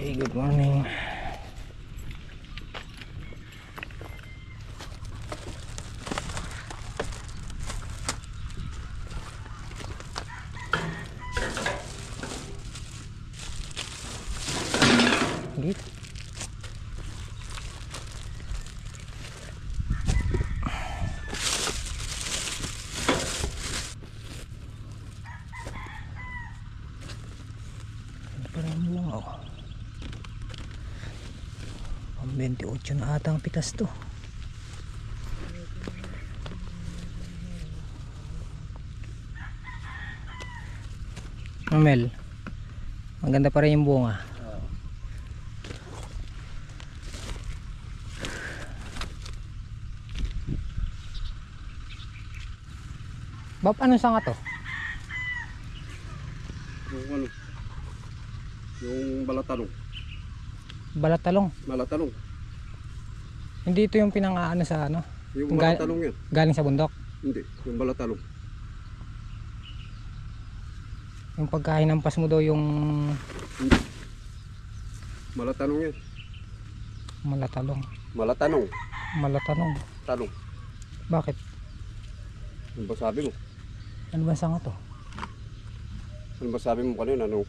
Okay, good morning. Git. Parang lang ako. 28 na ata ang pitas to. Mel, maganda pa rin yung bunga. Bob, anong sanga to? Yung ano? Yung balatalong. Balatalong. Balatalong. Hindi ito yung pinang-aano sa ano? Yung balatalong yan. Galing sa bundok. Hindi, yung balatalong. Yung pagkahinampas mo daw yung Hindi. Malatanong yan. malatalong. Malatanong. Malatanong. Talong. Bakit? Ano ba sabi mo? Ano ba sanga to? Ano ba sabi mo kanina? Ano?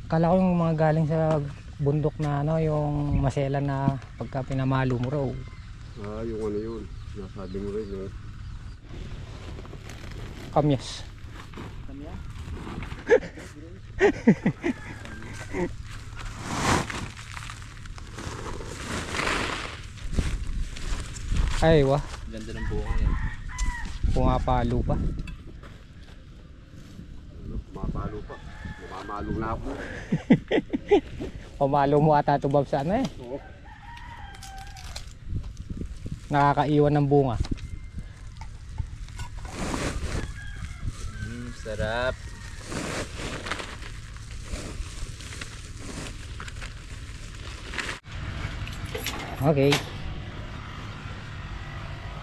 Akala ko yung mga galing sa bundok na ano, yung masela na pagka pinamalo mo raw. Ah, yung ano yun. Nasabi mo rin yung... Kamyas. Kamya? Ay, wah. Ganda ng buka yan. Pumapalo pa. Ano, mapalo pa. Mamamalo na ako. Pamalo mo ata ito, Bob, sa ano eh. Oo. Nakakaiwan ng bunga. Sarap. Okay.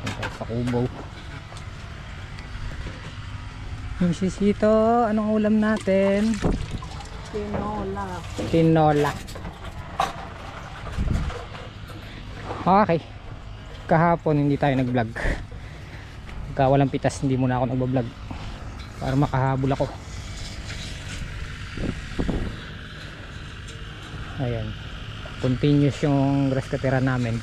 Punta sa kubo. Misisito, anong ulam natin? Tinola. Tinola. Okay. Kahapon hindi tayo nag-vlog. Pagka walang pitas hindi muna ako nag-vlog para makahabol ako. Ayan. Continuous yung grass cutter namin.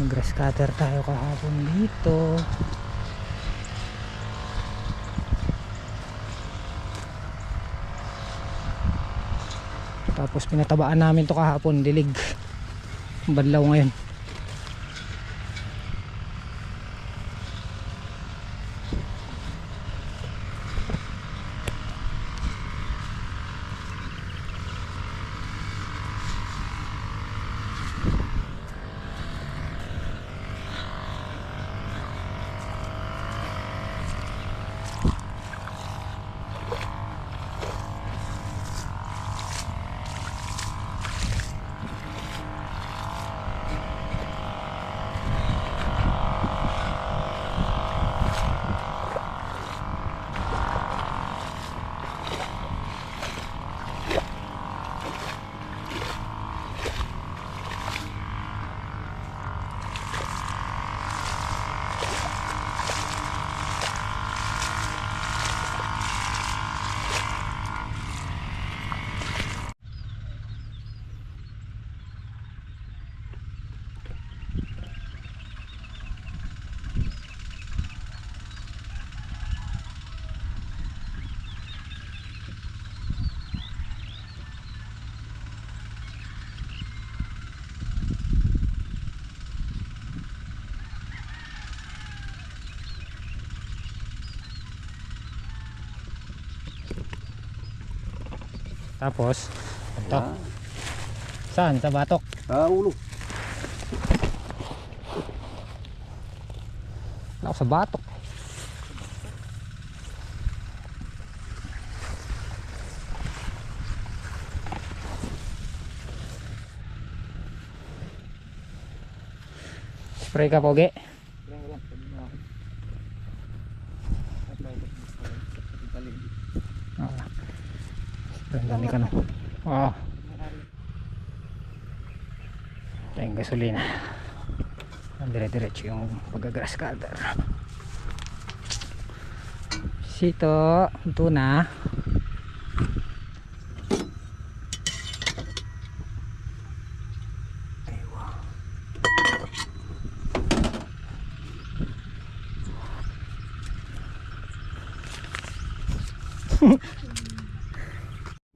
Grass cutter tayo kahapon dito. Tapos pinatabaan namin to kahapon, dilig. Badlaw ngayon. Tapos ito. Saan? Sa batok? Ah, ulo. Ako sa batok. Pray ka, Pogi. Dami ka na. Oo. Tayong gasolina. Dire-diretso yung pag-grass cutter. Sito, tuna.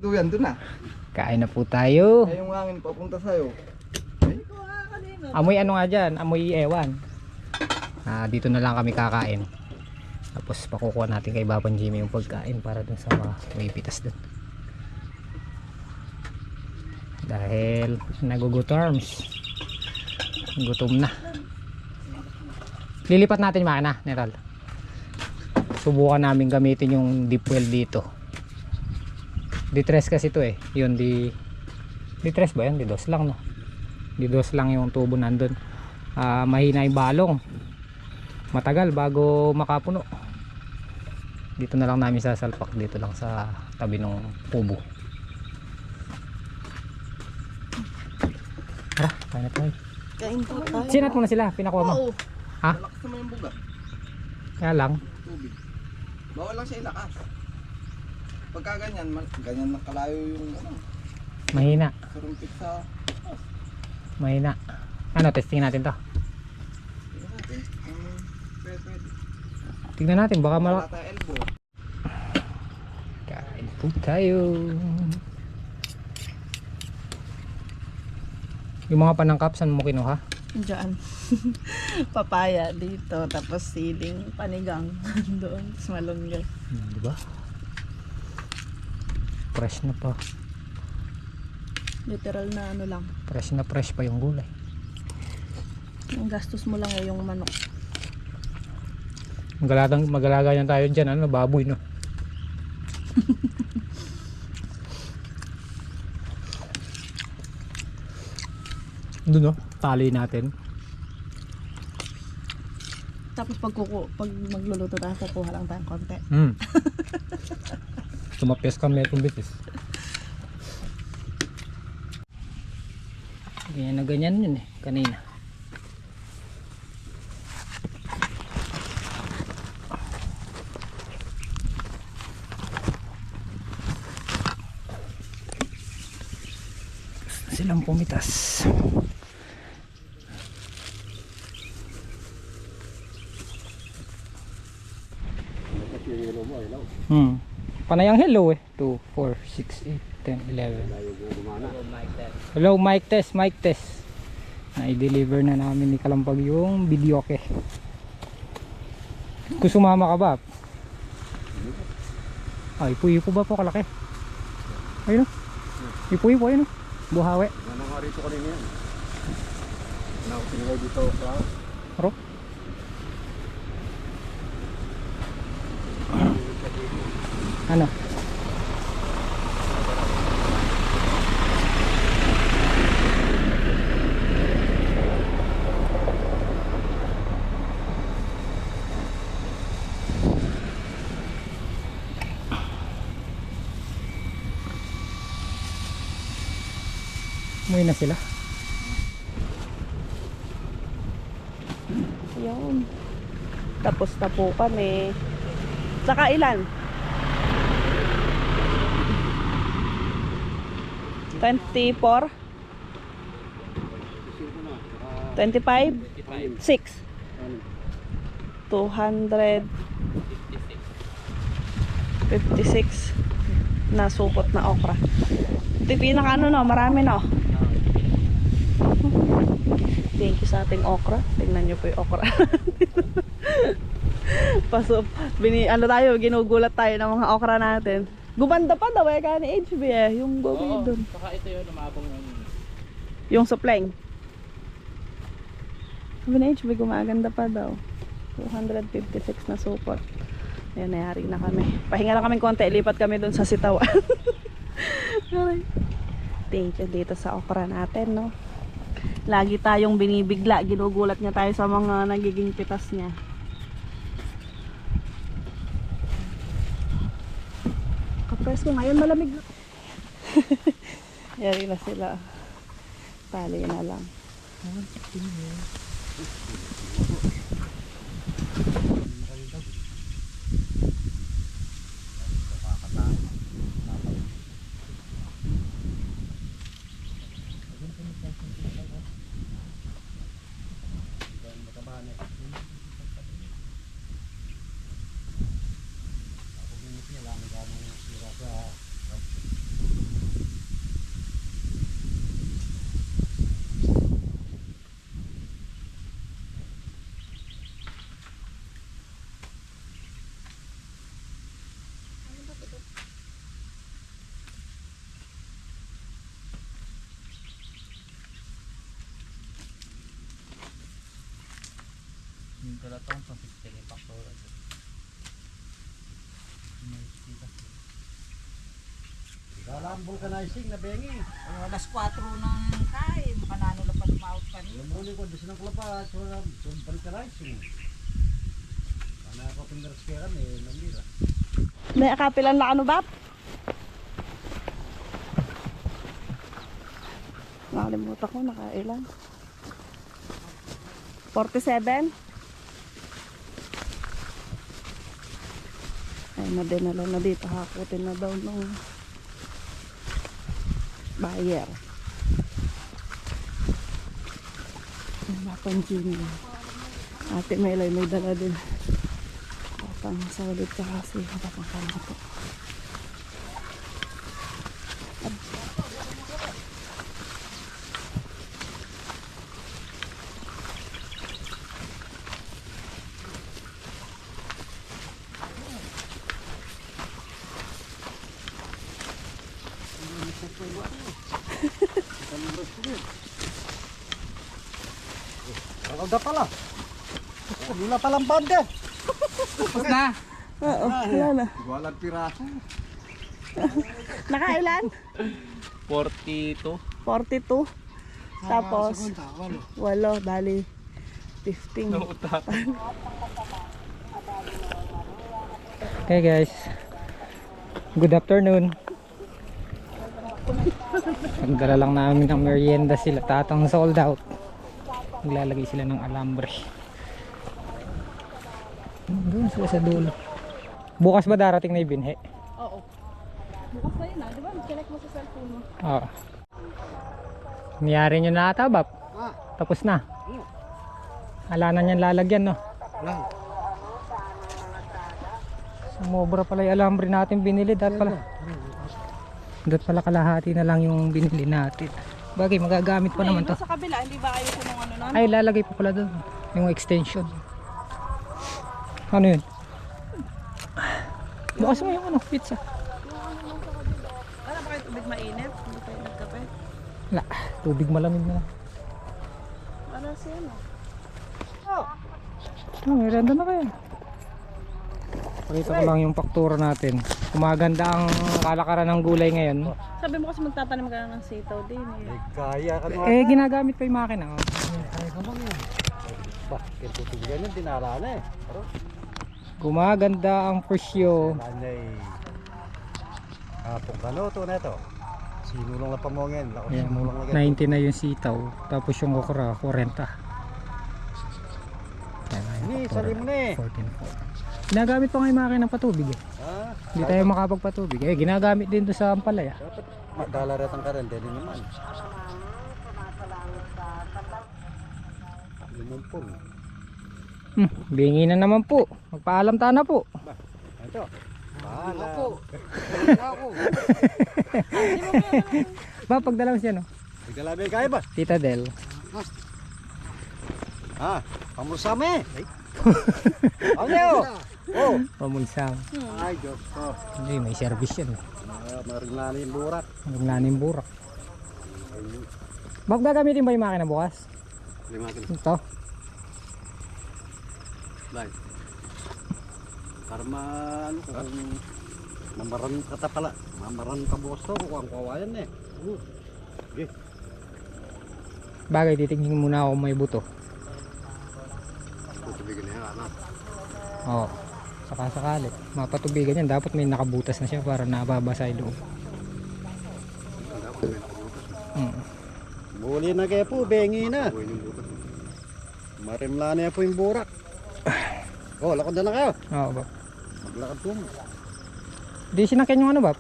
Duyan doon na. Kain na po tayo. Ay yung hangin papunta sa'yo. Amoy ano nga dyan? Amoy ewan. Dito na lang kami kakain. Tapos pakukuha natin kay Baban Jimmy yung pagkain para dun sa mga may pitas dun. Dahil nagugutorms. Gutom na. Lilipat natin yung makina, Neral. Subukan namin gamitin yung deep well dito. D3 kasi ito eh. Yun D3 ba yun? D2 lang no. D2 lang yung tubo nandun. Mahina yung balong. Matagal bago makapuno. Dito na lang namin sasalpak. Dito lang sa tabi ng tubo. Tara, kain na tayo. Kain po tayo. Sinat mo na sila, pinakuha mo. Oo. Ha? Malakas naman yung buga. Kaya lang. Tubig. Bawal lang siya ilakas. Pagka ganyan, ganyan na kalayo yung ano, Mahina. surumpit sa... Mahina. Ano, testing natin to. Tingnan natin. Pwede. Tingnan natin, baka Wala tayo elbow. kain po tayo. Yung mga panangkap, saan mo kinuha? Diyan. Papaya dito, tapos siling panigang doon sa malunggay. Diba? Fresh na pa. Literal na ano lang. Fresh na fresh pa yung gulay. Ang gastos mo lang ay yung manok. Magalagayan tayo dyan, ano, baboy no. Doon no, tali natin. Tapos pag magluluto tayo, kukuha lang tayong konti. Tumapyas kami itong bitis. Ganyan na ganyan yun eh, kanina. Silang pumitas. Panayang hello eh. 2, 4, 6, 8, 10, 11. Hello, mic test, mic test. Na-deliver na namin ni Kalampag yung videoke. Kung sumama ka ba? Ay, ipo-ipo ba po kalaki? Ayun o. Ipo-ipo, ayun o. Buhawi. Ano nga rito kanina yan? Sinigay dito ka. Aro? Ano? Umuwi na sila. Yun. Tapos na po kami. Saka ilan? 24? 25? 6? 256 na supot na okra. Ito yung pinaka ano no, marami no. Thank you sa ating okra. Tingnan nyo po yung okra. Paso, ano tayo, ginugulat tayo ng mga okra natin. Gumanda pa daw eh, kaya ni HB eh, yung gobi doon. Saka ito yun, umabong yung... Yung supplying. Sabi ni HB, gumaganda pa daw. 256 na support. Ayan, nayari na kami. Pahinga lang kami konti, lipat kami doon sa Sitawan. Thank you dito sa okra natin, no? Lagi tayong binibigla, ginugulat niya tayo sa mga nagiging pitas niya. Kapresko ngayon, malamig na. Yari na sila. Tali na lang. Yung tulatong pang 15 yung paktura. Galambol ka na ising na bengi. Alas 4 ng kay, makanano lang pa lumaot pa niyo. Alam mo ko, di sinang klapa, sumpal ka na ising. Ano ako pindaras namira. May akapilan na ano ba? Nakalimutan ko, nakailan. 47? Ay, nadinala na dito. Hakutin na daw nung buyer. Ang mapansin niya. Ate Melay may dala din. Kapang solid ka kasi. Kapang kalato. Ang pala. Wala palang banda. Tapos na. Oo, wala na. Walang piraso. Nakailan? 42. 42. Tapos, walo, bali 15. Okay guys, good afternoon. Nagdala lang namin ng merienda sila, tatang sold out. Naglalagay sila ng alambre. Doon sila sa dulo. Bukas ba darating na ibinhe? Oo. Bukas na yun di ba? Connect mo sa cellphone mo. Oo. Niyari nyo na ata, Bap? Tapos na? Wala na nyan lalagyan, no? Wala. Sumobra pala yung alambre natin binili. Dahil pala kalahati na lang yung binili natin. Bagay, magagamit pa naman to. Sa kabila, hindi ba ayos yung ano namin? Ay, lalagay pa pala doon. Yung extension. Ano yun? Bukas mo yung ano, pizza. Wala ba kayo tubig mainit? Hindi kayo nagkape? Wala, tubig malamig na lang. Wala siya no? May renda na kayo. Pakita ko lang yung faktura natin. Kumaganda ang kalakaran ng gulay ngayon. Sabi mo kasi magtatanim ka na ng sitaw din eh. Kaya ka naman. Eh, ginagamit pa yung makina. Oh. Kaya ka man yan. Bah, kintutubigan yun, dinala na eh. Pero, Gumaganda ang presyo. nanay. Kapong kanoto na ito. Sinulong na pamongin. Ayan, Sinulong na ganito. 90 na yung sitaw. Tapos yung okra, 40. Hindi, sali mo na eh. 14. Ginagamit pa nga yung makina ng patubig eh. Ah, Hindi tayo makapagpatubig. Eh, ginagamit din doon sa Ampalaya. dapat magdalaretang ka rin. Dili naman. Lumumpong. Bingi na naman po. Magpaalam ta na po. Ito. Bahala. Ba, pagdala mo siya, no? Bigalabi kaya ba? Tita Del. Ah, pamusame. Ano yun? Oh. Pamulsang. Ay, Diyos ko. Hindi, may service yan. Marinlani yung burat. Magnaning burak. Bak, gagamitin ba yung makina bukas? Lima kin. Ito. Bye. Para ano ko kung mamaran ka ta pala. Mamaran ka bukas to kung ang kawayan eh. Okay. Bagay, titingin muna ako kung may buto. Tutubigan na yan, ano? Oo. Saka sakali. Mapatubigan yan. Dapat may nakabutas na siya para nababasa yung loob. Dapat may nakabutas. Buli na kaya po, bengi na. Buhay yung butas. Marimla na po yung burak. Oh, lakad na lang kayo. Oo, Bap. Maglakad po mo. Di sinakyan yung ano, Bap?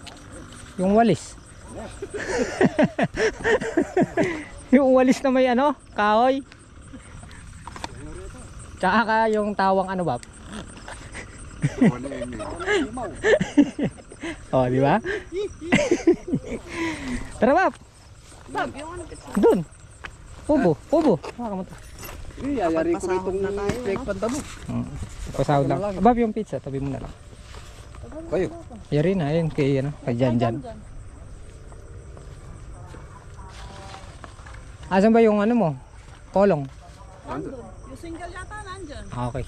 Yung walis. Yung walis na may ano, kahoy. Tsaka ka yung tawang ano, Bap? Wala yun eh. Oh, di ba? Tara, Bap. Bab, yung ano pizza? Doon. Pubo, pubo. Haka mo to. Yayari ko itong na tayo, fake no? pantalo. Pasahod lang. Bap, yung pizza, tabi mo na lang. Kayo. Yari na, yun kay, ano, kay Jan. Asan ba yung ano mo? Kolong? Nandun. Yung single yata nandyan. Ah, okay.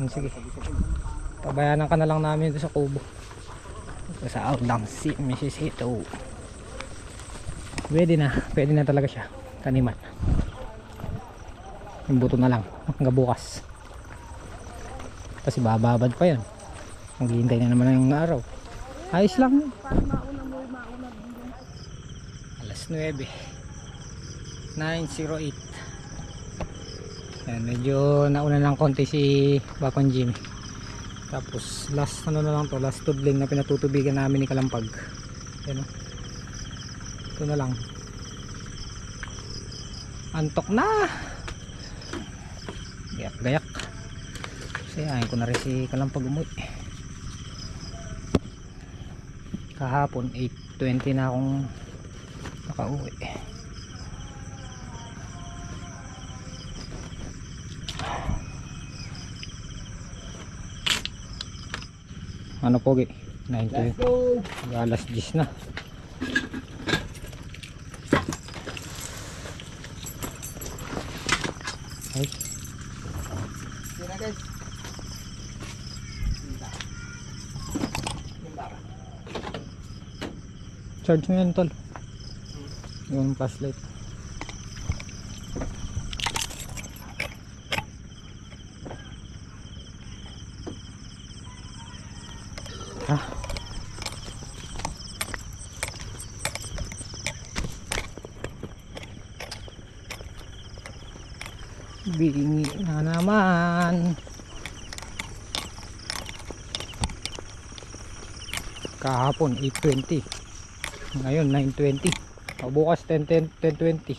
Sige. Pabayanan ka na lang namin ito sa kubo. Ito sa outlang si Mrs. Hito. Pwede na talaga siya. Kaniman. Yung buto na lang. Hanggang bukas. Kasi bababad pa yan. Maghihintay na naman yung araw. Ayos lang. Para mauna mo, mauna din. Alas 9. 9:08. Ayan, medyo nauna lang konti si Bakon Jimmy. Tapos last ano na lang to, last tudling na pinatutubigan namin ni Kalampag. Ayan o. Ito na lang. Antok na. Gayak. Kasi ayaw ko na rin si Kalampag umuwi. Kahapon 8:20 na akong nakauwi. Ano pogi? 9:20. Alas 10 na. Ay, Sira guys. charge mo yan, tol. Yung flashlight. Ah. Bingi na naman. Kahapon 8:20. Ngayon 9:20. Bukas 10:20.